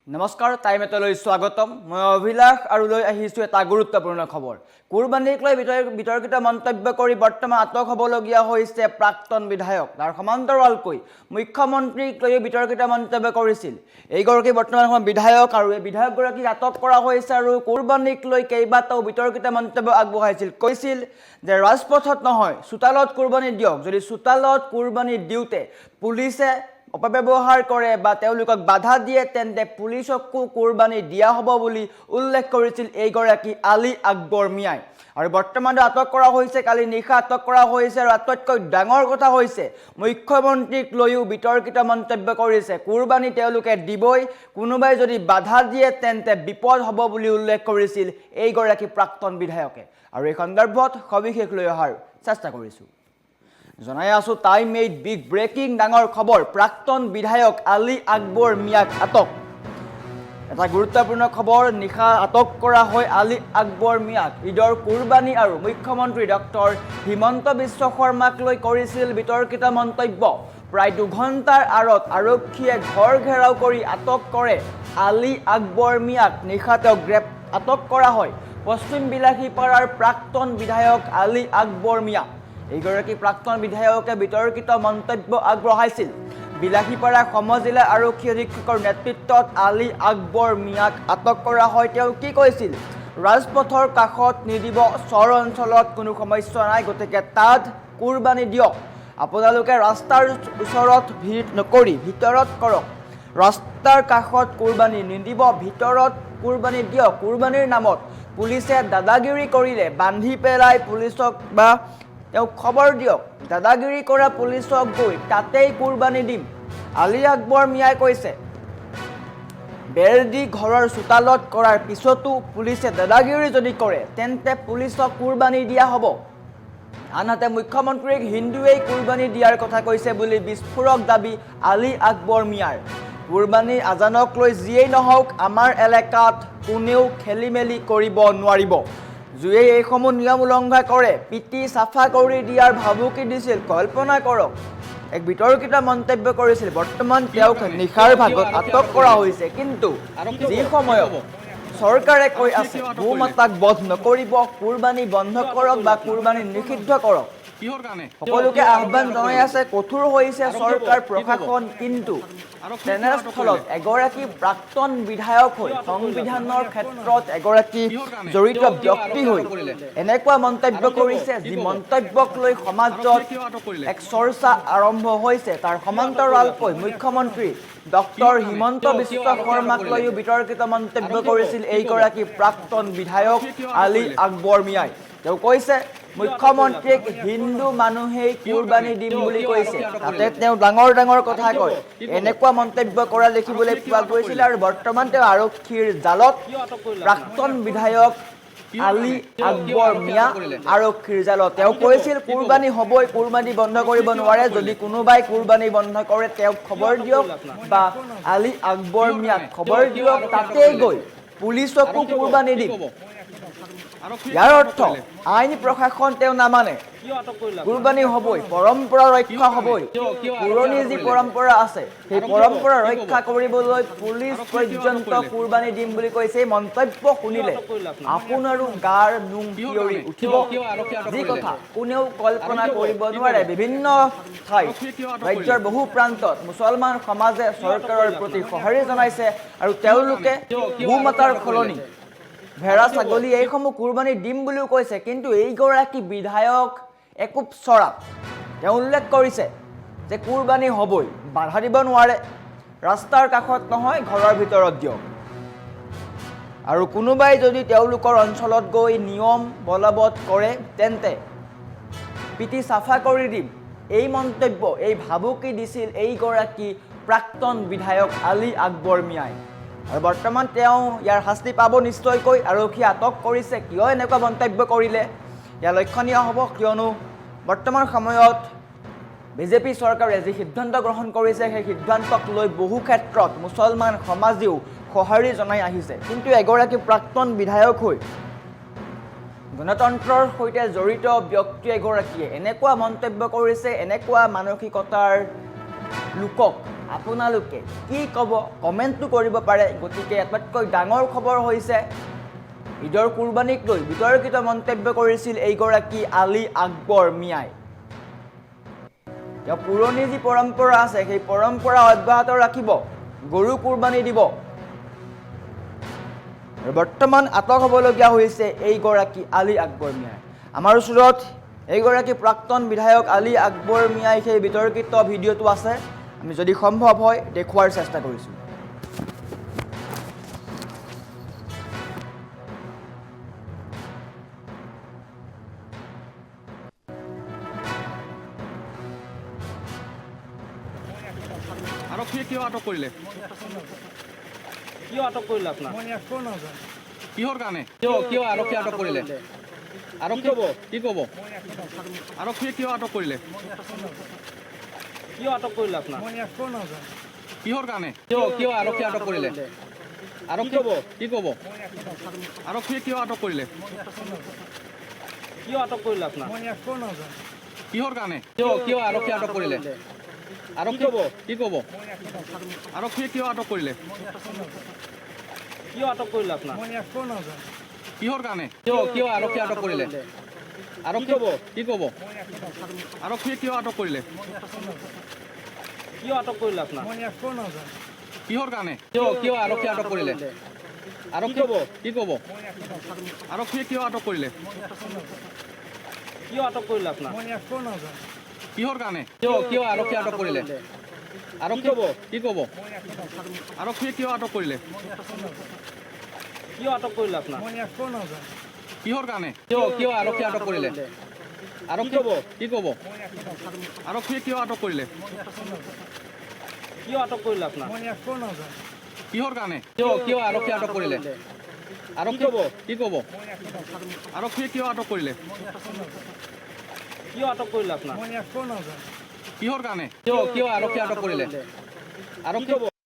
নমস্কাৰ টাইমেটলৈ স্বাগতম মই অভিলাষ আৰু লৈ আহিছো এটা গুৰুত্বপূৰ্ণ খবৰ কুৰবানীক লৈ বিতৰ্কিত মন্তব্য কৰি বৰ্তমান আটক হ'বলগীয়া হৈছে প্ৰাক্তন বিধায়ক তাৰ সমান্তৰালকৈ মুখ্যমন্ত্ৰীক লৈ বিতৰ্কিত মন্তব্য কৰিছিল এইগৰাকী বৰ্তমান বিধায়ক আৰু এই বিধায়কগৰাকীক আটক কৰা হৈছে আৰু কুৰবানীক লৈ কেইবাটাও বিতৰ্কিত মন্তব্য আগবঢ়াইছিল কৈছিল যে ৰাজপথত নহয় চোতালত কুৰবানী দিয়ক যদি চোতালত কুৰবানী দিওতে পুলিচে অপব্যৱহাৰ কৰে বা তেওঁলোকক বাধা দিয়ে তেন্তে পুলিচকো কুৰবানী দিয়া হ'ব বুলি উল্লেখ কৰিছিল এইগৰাকী আলী আকবৰ মিয়াই আৰু বৰ্তমান আটক কৰা হৈছে কালি নিশা আটক কৰা হৈছে আৰু আটককৈ ডাঙৰ কথা হৈছে মুখ্যমন্ত্ৰীক লৈও বিতৰ্কিত মন্তব্য কৰিছে কুৰবানী তেওঁলোকে দিবই কোনোবাই যদি বাধা দিয়ে তেন্তে বিপদ হ'ব বুলি উল্লেখ কৰিছিল এইগৰাকী প্ৰাক্তন বিধায়কে আৰু এই সন্দৰ্ভত সবিশেষ লৈ অহাৰ চেষ্টা কৰিছো জনাই আছো টাইম 8 বিগ ব্ৰেকিং ডাঙৰ খবৰ প্ৰাক্তন বিধায়ক আলী আকবৰ মিয়াক আটক এটা গুৰুত্বপূৰ্ণ খবৰ নিশা আটক কৰা হয় আলী আকবৰ মিয়াক ঈদৰ কুৰবানী আৰু মুখ্যমন্ত্ৰী ডক্টৰ হিমন্ত বিশ্ব শৰ্মাক লৈ কৰিছিল বিতৰ্কিত মন্তব্য প্ৰায় 2 ঘণ্টাৰ আৰত আৰক্ষীয়ে ঘৰ ঘেৰাও কৰি আটক কৰে আলী আকবৰ মিয়াক নিশা তেওঁক আটক কৰা হয় পশ্চিম বিলাসীপাৰাৰ প্ৰাক্তন বিধায়ক আলী আকবৰ মিয়া এইগৰাকী প্ৰাক্তন বিধায়কে বিতৰ্কিত মন্তব্য আগবঢ়াইছিল বিলাসীপাৰা সমজিলা আৰক্ষী অধীক্ষকৰ নেতৃত্বত আলী আকবৰ মিয়াক আটক কৰা হয় তেওঁ কি কৈছিল ৰাজপথৰ কাষত নিদিব চৰ অঞ্চলত কোনো সমস্যা নাই গতিকে তাত কুৰবানী দিয়ক আপোনালোকে ৰাস্তাৰ ওচৰত ভিৰ নকৰি ভিতৰত কৰক ৰাস্তাৰ কাষত কুৰবানী নিদিব ভিতৰত কুৰবানী দিয়ক কুৰবানীৰ নামত পুলিচে দাদাগিৰি কৰিলে বান্ধি পেলাই পুলিচক বা তেওঁ খবৰ দিয়ক দাদাগিৰি কৰা পুলিচক গৈ তাতেই কুৰবানী দিম আলী আকবৰ মিয়াই কৈছে বেৰ দি ঘৰৰ চোতালত কৰাৰ পিছতো পুলিচে দাদাগিৰি যদি কৰে তেন্তে পুলিচক কুৰবানী দিয়া হ'ব আনহাতে মুখ্যমন্ত্ৰীক হিন্দুৱেই কুৰবানী দিয়াৰ কথা কৈছে বুলি বিস্ফোৰক দাবী আলী আকবৰ মিয়াৰ কুৰবানী আজানক লৈ যিয়েই নহওক আমাৰ এলেকাত কোনেও খেলিমেলি কৰিব নোৱাৰিব জুয়ে এইসমূহ নিয়ম উলংঘা কৰে পিটি সাফা কৰি দিয়াৰ ভাবুকি দিছিল কল্পনা কৰক এক বিতৰ্কিত মন্তব্য কৰিছিল বৰ্তমান তেওঁক নিশাৰ ভাগত আটক কৰা হৈছে কিন্তু যি সময়ত চৰকাৰে কৈ আছে ভূমাতাক বধ নকৰিব কুৰবানী বন্ধ কৰক বা কুৰবানী নিষিদ্ধ কৰক সকলোকে আহ্বান জনাই আছে কঠোৰ হৈছে চৰকাৰ প্ৰশাসন কিন্তু তেনেস্থলত এগৰাকী প্ৰাক্তন বিধায়ক হৈ সংবিধানৰ ক্ষেত্ৰত এগৰাকী জড়িত ব্যক্তি হৈ এনেকুৱা মন্তব্য কৰিছে যি মন্তব্যক লৈ সমাজত এক চৰ্চা আৰম্ভ হৈছে তাৰ সমান্তৰালকৈ মুখ্যমন্ত্ৰী ডক্টৰ হিমন্ত বিশ্ব শৰ্মাক লৈও বিতৰ্কিত মন্তব্য কৰিছিল এইগৰাকী প্ৰাক্তন বিধায়ক আলী আকবৰ মিয়াই তেওঁ কৈছে মুখ্যমন্ত্ৰীক হিন্দু মানুহেই কুৰবানী দিম বুলি কৈছে তাতে তেওঁ ডাঙৰ কথা কয় এনেকুৱা মন্তব্য কৰা দেখিবলৈ পোৱা গৈছিল আৰু বৰ্তমান তেওঁ আৰক্ষীৰ জালত প্ৰাক্তন বিধায়ক আলী আকবৰ মিয়া আৰক্ষীৰ জালত তেওঁ কৈছিল কুৰবানী হ'বই কুৰবানী বন্ধ কৰিব নোৱাৰে যদি কোনোবাই কুৰবানী বন্ধ কৰে তেওঁক খবৰ দিয়ক বা আলী আকবৰ মিয়াক খবৰ দিয়ক তাতেই গৈ পুলিচকো কুৰবানী দিম ইয়াৰ অৰ্থ আইন প্ৰশাসন তেওঁ নামানে কুৰবানী হ'বই পৰম্পৰা ৰক্ষা হ'বই পুৰণি যি পৰম্পৰা আছে সেই পৰম্পৰা ৰক্ষা কৰিবলৈ পুলিচ পৰ্যন্ত কুৰবানী দিম বুলি কৈছে মন্তব্য শুনিলে আপোনাৰো গাৰ নোম শিয়ৰি উঠিব যি কথা কোনেও কল্পনা কৰিব নোৱাৰে বিভিন্ন ঠাইত ৰাজ্যৰ বহু প্ৰান্তত মুছলমান সমাজে চৰকাৰৰ প্ৰতি সঁহাৰি জনাইছে আৰু তেওঁলোকে ভূমাতাৰ সলনি ভেড়া ছাগলী এইসমূহ কুৰবানী দিম বুলিও কৈছে কিন্তু এইগৰাকী বিধায়ক একো চৰা তেওঁ উল্লেখ কৰিছে যে কুৰবানী হ'বই বাধা দিব নোৱাৰে ৰাস্তাৰ কাষত নহয় ঘৰৰ ভিতৰত দিয়ক আৰু কোনোবাই যদি তেওঁলোকৰ অঞ্চলত গৈ নিয়ম বলবৎ কৰে তেন্তে পিটি চাফা কৰি দিম এই মন্তব্য এই ভাবুকি দিছিল এইগৰাকী প্ৰাক্তন বিধায়ক আলী আকবৰ মিয়াই আৰু বৰ্তমান তেওঁ ইয়াৰ শাস্তি পাব নিশ্চয়কৈ আৰক্ষী আটক কৰিছে কিয় এনেকুৱা মন্তব্য কৰিলে ইয়াৰ লক্ষণীয় হ'ব কিয়নো বৰ্তমান সময়ত বিজেপি চৰকাৰে যি সিদ্ধান্ত গ্ৰহণ কৰিছে সেই সিদ্ধান্তক লৈ বহু ক্ষেত্ৰত মুছলমান সমাজেও সঁহাৰি জনাই আহিছে কিন্তু এগৰাকী প্ৰাক্তন বিধায়ক হৈ গণতন্ত্ৰৰ সৈতে জড়িত ব্যক্তি এগৰাকীয়ে এনেকুৱা মন্তব্য কৰিছে এনেকুৱা মানসিকতাৰ লোকক আপোনালোকে কি ক'ব কমেণ্টটো কৰিব পাৰে গতিকে আটাইতকৈ ডাঙৰ খবৰ হৈছে ঈদৰ কুৰবানীক লৈ বিতৰ্কিত মন্তব্য কৰিছিল এইগৰাকী আলী আকবৰ মিয়াই তেওঁ পুৰণি যি পৰম্পৰা আছে সেই পৰম্পৰা অব্যাহত ৰাখিব গৰু কুৰবানী দিব আৰু বৰ্তমান আটক হ'বলগীয়া হৈছে এইগৰাকী আলী আকবৰ মিয়াই আমাৰ ওচৰত এইগৰাকী প্ৰাক্তন বিধায়ক আলী আকবৰ মিয়াই সেই বিতৰ্কিত ভিডিঅ'টো আছে আমি যদি সম্ভৱ হয় দেখুৱাৰ চেষ্টা কৰিছোঁ আৰক্ষীয়ে কিয় আটক কৰিলে কিয় আটক কৰিলে আপোনাক কিহৰ কাৰণে কিয় আৰক্ষীয়ে আটক কৰিলে আৰক্ষী কি ক'ব আৰক্ষীয়ে কিয় আটক কৰিলে কিয় আটক কৰিলে আপোনাক কিহৰ কাৰণে কিয় আৰক্ষীয়ে আটক কৰিলে আৰক্ষী কি ক'ব আৰক্ষীয়ে কিয় আটক কৰিলে কিয় আটক কৰিলে আপোনাক কিহৰ কাৰণে কিয় আৰক্ষীয়ে আটক কৰিলে আৰক্ষী কি ক'ব আৰক্ষীয়ে কিয় আটক কৰিলে কিয় আটক কৰিলে আপোনাক কিহৰ কাৰণে কিয় আৰক্ষীয়ে আটক কৰিলে আৰক্ষী কি ক'ব আৰক্ষীয়ে কিয় আটক কৰিলে কিয় আটক কৰিলে আপোনাক কিহৰ কাৰণে কিয় আৰক্ষীয়ে আটক কৰিলে আৰক্ষী কি ক'ব আৰক্ষীয়ে কিয় আটক কৰিলে কিয় আটক কৰিলে আপোনাক কিহৰ কাৰণে কিয় আৰক্ষীয়ে আটক কৰিলে আৰক্ষী কি ক'ব আৰক্ষীয়ে কিয় আটক কৰিলে কিয় আটক কৰিলে আপোনাক কিহৰ কাৰণে কিয় আৰক্ষীয়ে আটক কৰিলে আৰক্ষী কি ক'ব আৰক্ষীয়ে কিয় আটক কৰিলে কিয় আটক কৰিলে আপোনাক কিহৰ কাৰণে কিয় আৰক্ষীয়ে আটক কৰিলে আৰক্ষী কি ক'ব আৰক্ষীয়ে কিয় আটক কৰিলে কিয় আটক কৰিলে আপোনাক কিহৰ কাৰণে কিয় আৰক্ষীয়ে আটক কৰিলে আৰক্ষী